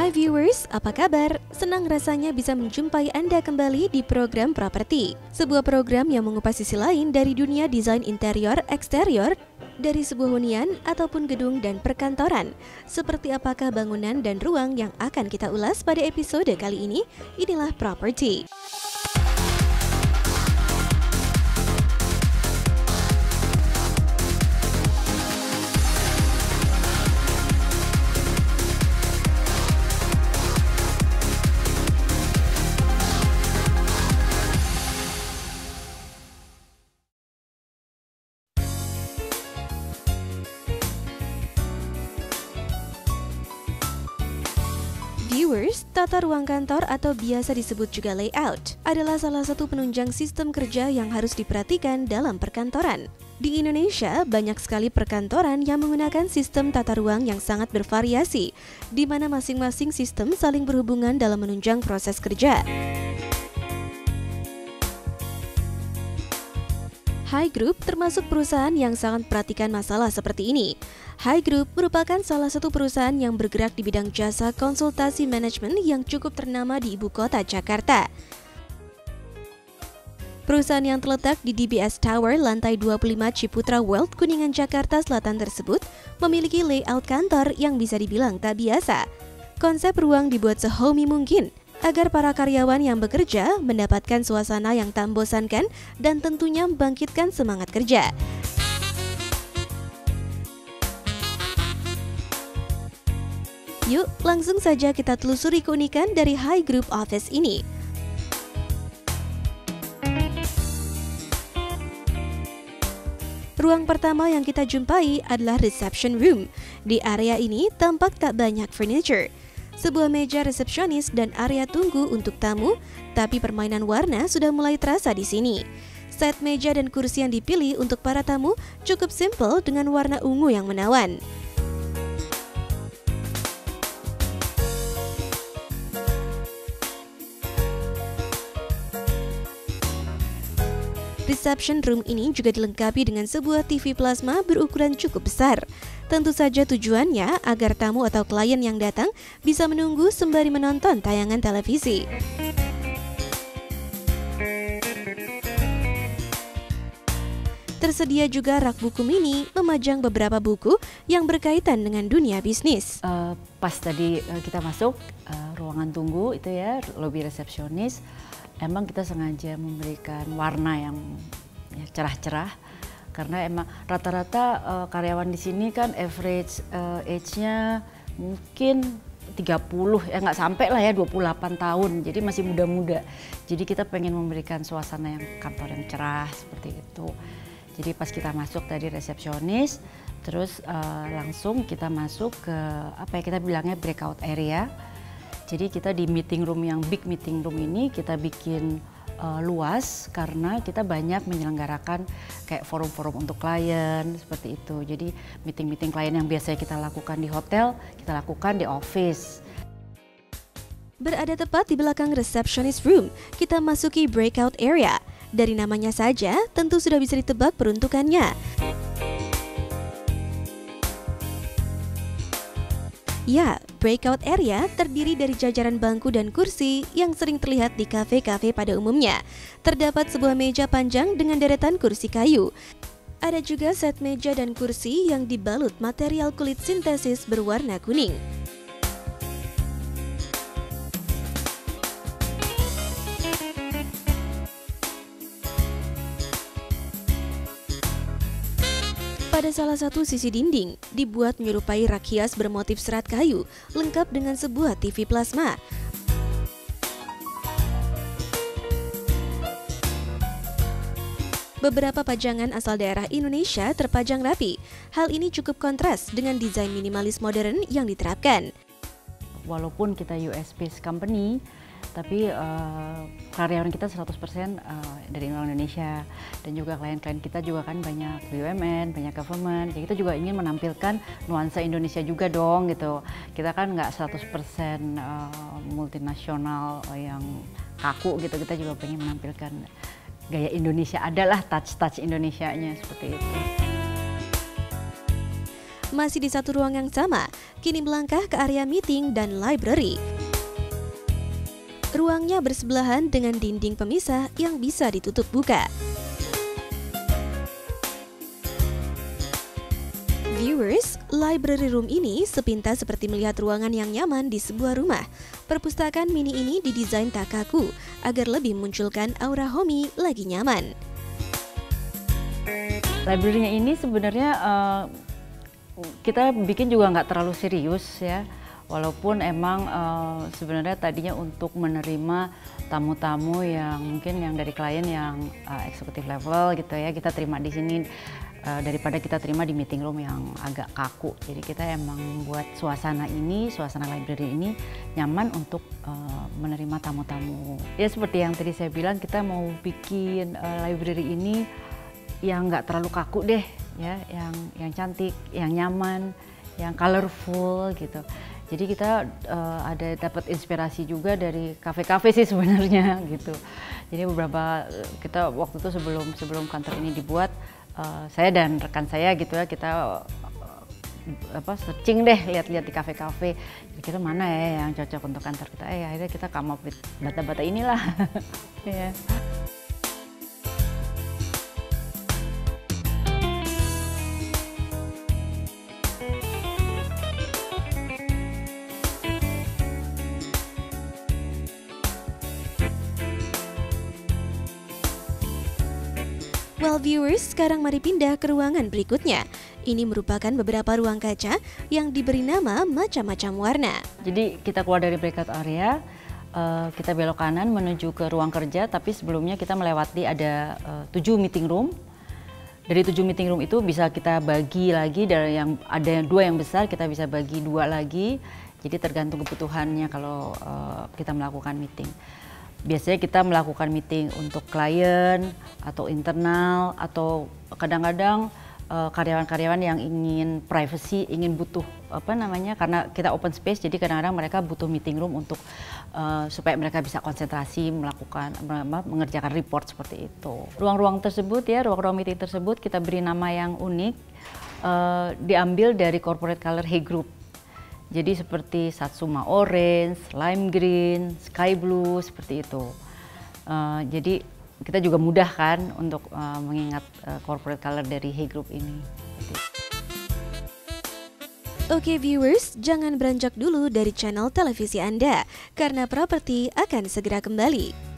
Hai viewers, apa kabar? Senang rasanya bisa menjumpai Anda kembali di program Properti, sebuah program yang mengupas sisi lain dari dunia desain interior, eksterior, dari sebuah hunian ataupun gedung dan perkantoran. Seperti apakah bangunan dan ruang yang akan kita ulas pada episode kali ini? Inilah Properti. Viewers, tata ruang kantor atau biasa disebut juga layout adalah salah satu penunjang sistem kerja yang harus diperhatikan dalam perkantoran. Di Indonesia, banyak sekali perkantoran yang menggunakan sistem tata ruang yang sangat bervariasi, di mana masing-masing sistem saling berhubungan dalam menunjang proses kerja. Hai Group termasuk perusahaan yang sangat perhatikan masalah seperti ini. Hai Group merupakan salah satu perusahaan yang bergerak di bidang jasa konsultasi manajemen yang cukup ternama di ibu kota Jakarta. Perusahaan yang terletak di DBS Tower lantai 25 Ciputra World Kuningan Jakarta Selatan tersebut memiliki layout kantor yang bisa dibilang tak biasa. Konsep ruang dibuat sehomey mungkin agar para karyawan yang bekerja mendapatkan suasana yang tak membosankan dan tentunya membangkitkan semangat kerja. Yuk, langsung saja kita telusuri keunikan dari Hai Group Office ini. Ruang pertama yang kita jumpai adalah reception room. Di area ini tampak tak banyak furniture. Sebuah meja resepsionis dan area tunggu untuk tamu, tapi permainan warna sudah mulai terasa di sini. Set meja dan kursi yang dipilih untuk para tamu cukup simple dengan warna ungu yang menawan. Reception room ini juga dilengkapi dengan sebuah TV plasma berukuran cukup besar. Tentu saja tujuannya agar tamu atau klien yang datang bisa menunggu sembari menonton tayangan televisi. Tersedia juga rak buku mini memajang beberapa buku yang berkaitan dengan dunia bisnis. Pas tadi kita masuk ruangan tunggu itu ya, lobby resepsionis, emang kita sengaja memberikan warna yang cerah-cerah. Karena emang rata-rata karyawan di sini kan average age-nya mungkin 30, ya nggak sampai lah ya 28 tahun, jadi masih muda-muda. Jadi kita pengen memberikan suasana yang kantor yang cerah seperti itu. Jadi pas kita masuk tadi resepsionis, terus langsung kita masuk ke apa ya kita bilangnya breakout area. Jadi kita di meeting room yang big meeting room ini kita bikin luas karena kita banyak menyelenggarakan kayak forum-forum untuk klien seperti itu. Jadi meeting-meeting klien yang biasanya kita lakukan di hotel, kita lakukan di office. Berada tepat di belakang receptionist room, kita masuki breakout area. Dari namanya saja, tentu sudah bisa ditebak peruntukannya. Ya, breakout area terdiri dari jajaran bangku dan kursi yang sering terlihat di kafe-kafe pada umumnya. Terdapat sebuah meja panjang dengan deretan kursi kayu. Ada juga set meja dan kursi yang dibalut material kulit sintesis berwarna kuning. Pada salah satu sisi dinding, dibuat menyerupai rak hias bermotif serat kayu, lengkap dengan sebuah TV plasma. Beberapa pajangan asal daerah Indonesia terpajang rapi. Hal ini cukup kontras dengan desain minimalis modern yang diterapkan. Walaupun kita US-based company, tapi karyawan kita 100% dari Indonesia, dan juga klien-klien kita juga kan banyak BUMN, banyak government. Jadi kita juga ingin menampilkan nuansa Indonesia juga dong gitu. Kita kan nggak 100% multinasional yang kaku gitu. Kita juga pengen menampilkan gaya Indonesia, adalah touch Indonesianya seperti itu. Masih di satu ruang yang sama, kini melangkah ke area meeting dan library. Ruangnya bersebelahan dengan dinding pemisah yang bisa ditutup buka. Viewers, library room ini sepintas seperti melihat ruangan yang nyaman di sebuah rumah. Perpustakaan mini ini didesain tak kaku agar lebih munculkan aura homey lagi nyaman. Library-nya ini sebenarnya kita bikin juga nggak terlalu serius ya, walaupun emang sebenarnya tadinya untuk menerima tamu-tamu yang mungkin yang dari klien yang eksekutif level gitu ya, kita terima di sini daripada kita terima di meeting room yang agak kaku. Jadi kita emang buat suasana library ini nyaman untuk menerima tamu-tamu. Ya seperti yang tadi saya bilang, kita mau bikin library ini yang nggak terlalu kaku deh, ya, yang cantik, yang nyaman, yang colorful gitu. Jadi kita ada dapat inspirasi juga dari kafe-kafe sih sebenarnya gitu. Jadi beberapa kita waktu itu sebelum kantor ini dibuat, saya dan rekan saya gitu ya, kita searching deh, lihat-lihat di kafe-kafe, kira-kira mana ya yang cocok untuk kantor kita. Akhirnya kita come up with bata-bata inilah. Yeah. Well viewers, sekarang mari pindah ke ruangan berikutnya. Ini merupakan beberapa ruang kaca yang diberi nama macam-macam warna. Jadi kita keluar dari breakout area, kita belok kanan menuju ke ruang kerja, tapi sebelumnya kita melewati ada 7 meeting room. Dari 7 meeting room itu bisa kita bagi lagi, dari yang ada 2 yang besar kita bisa bagi 2 lagi. Jadi tergantung kebutuhannya kalau kita melakukan meeting. Biasanya kita melakukan meeting untuk klien atau internal, atau kadang-kadang karyawan-karyawan yang ingin privacy, ingin butuh karena kita open space, jadi kadang-kadang mereka butuh meeting room untuk supaya mereka bisa konsentrasi mengerjakan report seperti itu. Ruang-ruang tersebut ya, ruang-ruang meeting tersebut kita beri nama yang unik, diambil dari corporate color Hay Group. Jadi seperti Satsuma Orange, Lime Green, Sky Blue, seperti itu. Jadi kita juga mudah kan untuk mengingat corporate color dari Hay Group ini. Oke viewers, jangan beranjak dulu dari channel televisi Anda, karena properti akan segera kembali.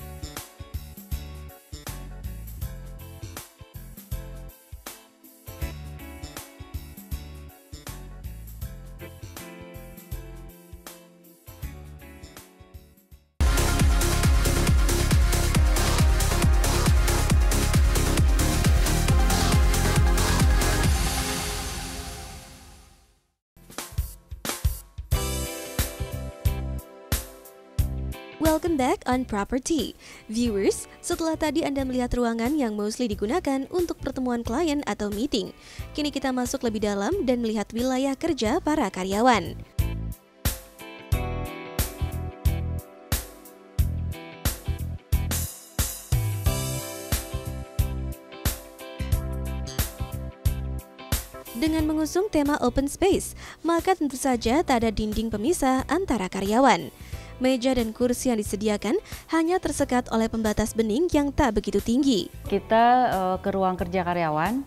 Welcome back on Property. Viewers, setelah tadi Anda melihat ruangan yang mostly digunakan untuk pertemuan klien atau meeting, kini kita masuk lebih dalam dan melihat wilayah kerja para karyawan. Dengan mengusung tema open space, maka tentu saja tak ada dinding pemisah antara karyawan. Meja dan kursi yang disediakan hanya tersekat oleh pembatas bening yang tak begitu tinggi. Kita ke ruang kerja karyawan.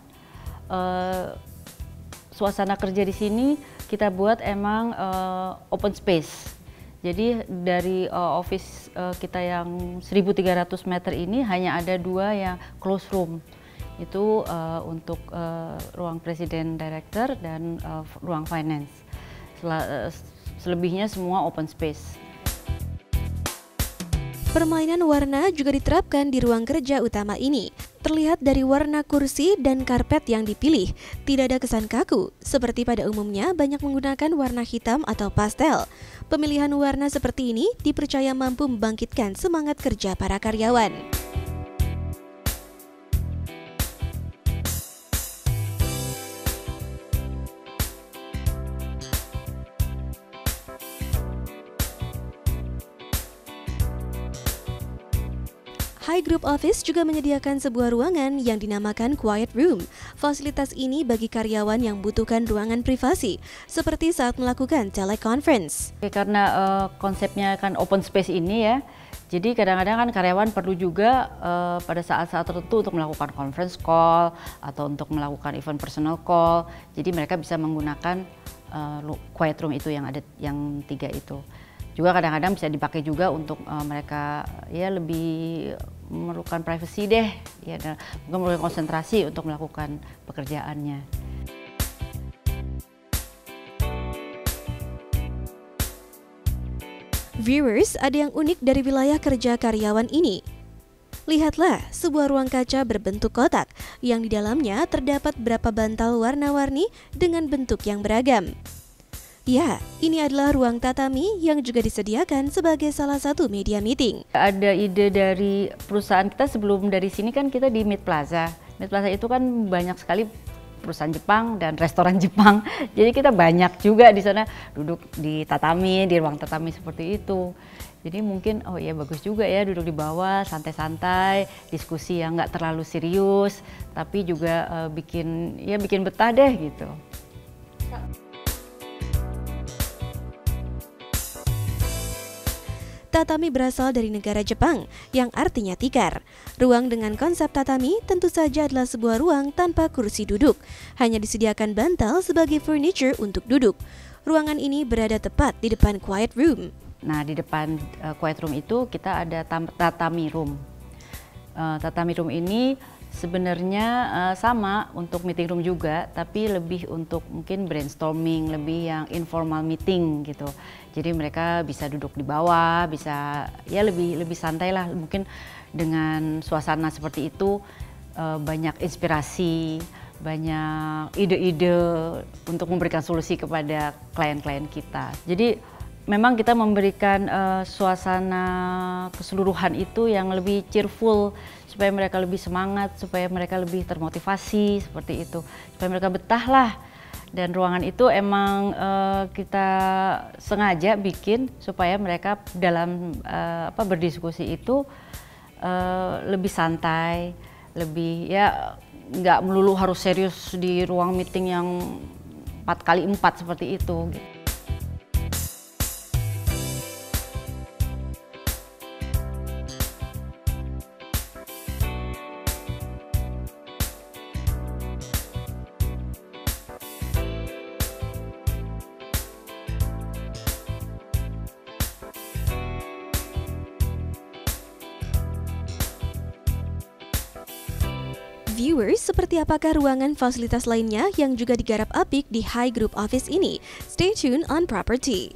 Suasana kerja di sini kita buat emang open space. Jadi dari office kita yang 1.300 meter ini hanya ada 2 yang close room. Itu untuk ruang presiden director dan ruang finance. Selebihnya semua open space. Permainan warna juga diterapkan di ruang kerja utama ini. Terlihat dari warna kursi dan karpet yang dipilih, tidak ada kesan kaku. Seperti pada umumnya banyak menggunakan warna hitam atau pastel. Pemilihan warna seperti ini dipercaya mampu membangkitkan semangat kerja para karyawan. High Group Office juga menyediakan sebuah ruangan yang dinamakan Quiet Room. Fasilitas ini bagi karyawan yang membutuhkan ruangan privasi, seperti saat melakukan teleconference. Karena konsepnya kan open space ini ya, jadi kadang-kadang kan karyawan perlu juga pada saat-saat tertentu untuk melakukan conference call atau untuk melakukan event personal call. Jadi mereka bisa menggunakan quiet room itu yang ada yang 3 itu. Juga kadang-kadang bisa dipakai juga untuk mereka ya lebih memerlukan privacy deh, ya, dan memerlukan konsentrasi untuk melakukan pekerjaannya. Viewers, ada yang unik dari wilayah kerja karyawan ini. Lihatlah, sebuah ruang kaca berbentuk kotak yang di dalamnya terdapat beberapa bantal warna-warni dengan bentuk yang beragam. Ya, ini adalah ruang tatami yang juga disediakan sebagai salah satu media meeting. Ada ide dari perusahaan kita sebelum dari sini kan kita di Mid Plaza. Mid Plaza itu kan banyak sekali perusahaan Jepang dan restoran Jepang. Jadi kita banyak juga di sana duduk di tatami, di ruang tatami seperti itu. Jadi mungkin oh iya bagus juga ya duduk di bawah santai-santai, diskusi yang nggak terlalu serius, tapi juga bikin betah deh gitu. Tatami berasal dari negara Jepang, yang artinya tikar. Ruang dengan konsep tatami tentu saja adalah sebuah ruang tanpa kursi duduk. Hanya disediakan bantal sebagai furniture untuk duduk. Ruangan ini berada tepat di depan quiet room. Nah, di depan quiet room itu kita ada tatami room. Tatami room ini sebenarnya sama untuk meeting room juga, tapi lebih untuk mungkin brainstorming, lebih yang informal meeting gitu. Jadi mereka bisa duduk di bawah, bisa ya lebih santai lah. Mungkin dengan suasana seperti itu banyak inspirasi, banyak ide-ide untuk memberikan solusi kepada klien-klien kita. Jadi memang kita memberikan suasana keseluruhan itu yang lebih cheerful, supaya mereka lebih semangat, supaya mereka lebih termotivasi, seperti itu. Supaya mereka betah lah. Dan ruangan itu emang kita sengaja bikin supaya mereka dalam berdiskusi itu lebih santai, lebih ya nggak melulu harus serius di ruang meeting yang 4x4 seperti itu. Gitu. Viewers, seperti apakah ruangan fasilitas lainnya yang juga digarap apik di High Group Office ini? Stay tuned on Property.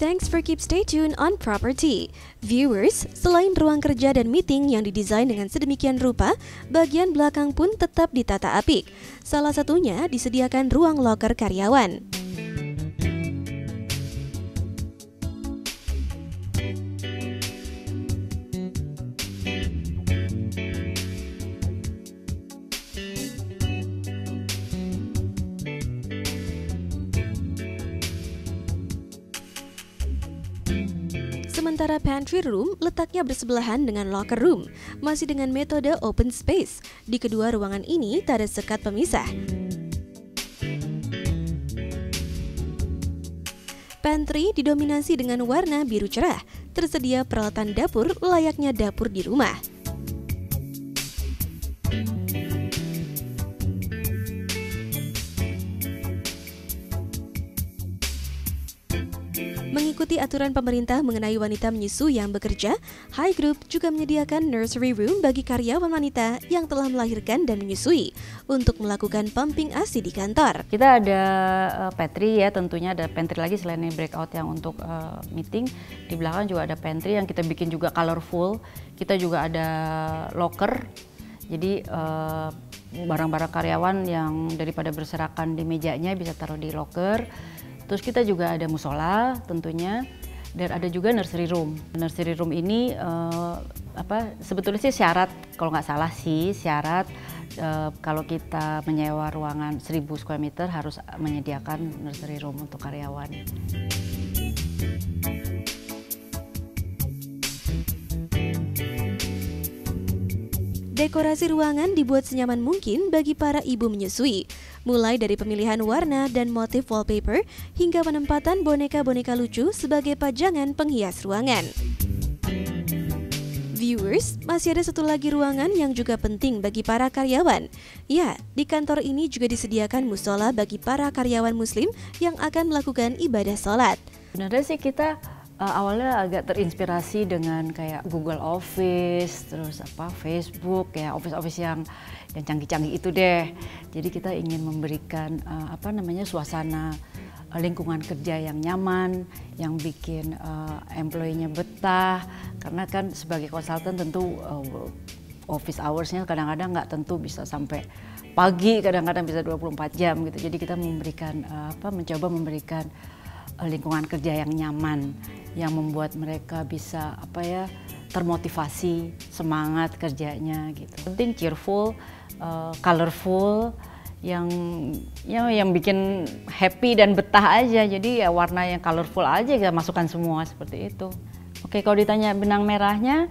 Thanks for keep stay tuned on Property. Viewers, selain ruang kerja dan meeting yang didesain dengan sedemikian rupa, bagian belakang pun tetap ditata apik. Salah satunya disediakan ruang loker karyawan. Sementara pantry room letaknya bersebelahan dengan locker room, masih dengan metode open space. Di kedua ruangan ini tak ada sekat pemisah. Pantry didominasi dengan warna biru cerah, tersedia peralatan dapur layaknya dapur di rumah. Mengikuti aturan pemerintah mengenai wanita menyusui yang bekerja, Hi Group juga menyediakan nursery room bagi karyawan wanita yang telah melahirkan dan menyusui untuk melakukan pumping ASI di kantor. Kita ada pantry ya, tentunya ada pantry lagi selain breakout yang untuk meeting. Di belakang juga ada pantry yang kita bikin juga colorful. Kita juga ada locker, jadi barang-barang karyawan yang daripada berserakan di mejanya bisa taruh di locker. Terus kita juga ada musola tentunya, dan ada juga nursery room. Nursery room ini sebetulnya sih syarat, kalau nggak salah sih syarat kalau kita menyewa ruangan 1000 square meter harus menyediakan nursery room untuk karyawan. Dekorasi ruangan dibuat senyaman mungkin bagi para ibu menyusui, mulai dari pemilihan warna dan motif wallpaper hingga penempatan boneka-boneka lucu sebagai pajangan penghias ruangan. Viewers, masih ada satu lagi ruangan yang juga penting bagi para karyawan. Ya, di kantor ini juga disediakan musola bagi para karyawan muslim yang akan melakukan ibadah sholat. Sebenarnya sih kita awalnya agak terinspirasi dengan kayak Google Office, terus Facebook, ya office yang canggih-canggih itu deh. Jadi kita ingin memberikan suasana lingkungan kerja yang nyaman, yang bikin employee-nya betah. Karena kan sebagai konsultan tentu office hours-nya kadang-kadang nggak tentu bisa sampai pagi, kadang-kadang bisa 24 jam gitu. Jadi kita mencoba memberikan lingkungan kerja yang nyaman, yang membuat mereka bisa termotivasi, semangat kerjanya gitu. Penting cheerful, colorful, yang bikin happy dan betah aja. Jadi ya warna yang colorful aja kita masukkan semua seperti itu. Oke, kalau ditanya benang merahnya,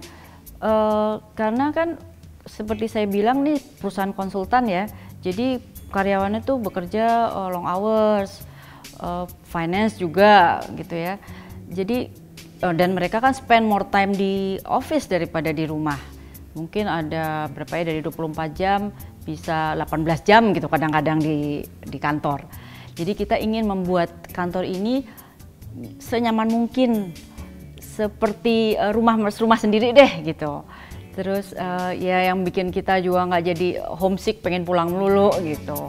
karena kan seperti saya bilang nih perusahaan konsultan ya, jadi karyawannya tuh bekerja long hours, finance juga gitu ya. Jadi dan mereka kan spend more time di office daripada di rumah. Mungkin ada dari 24 jam bisa 18 jam gitu kadang-kadang di kantor. Jadi kita ingin membuat kantor ini senyaman mungkin, seperti rumah sendiri deh gitu. Terus ya yang bikin kita juga nggak jadi homesick, pengen pulang melulu gitu.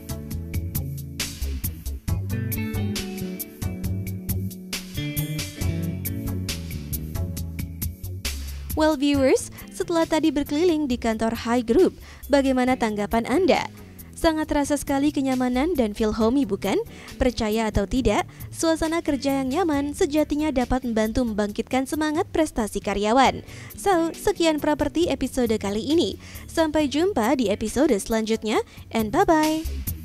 Well viewers, setelah tadi berkeliling di kantor Hi Group, bagaimana tanggapan Anda? Sangat terasa sekali kenyamanan dan feel homey bukan? Percaya atau tidak, suasana kerja yang nyaman sejatinya dapat membantu membangkitkan semangat prestasi karyawan. So, sekian Properti episode kali ini. Sampai jumpa di episode selanjutnya, and bye-bye!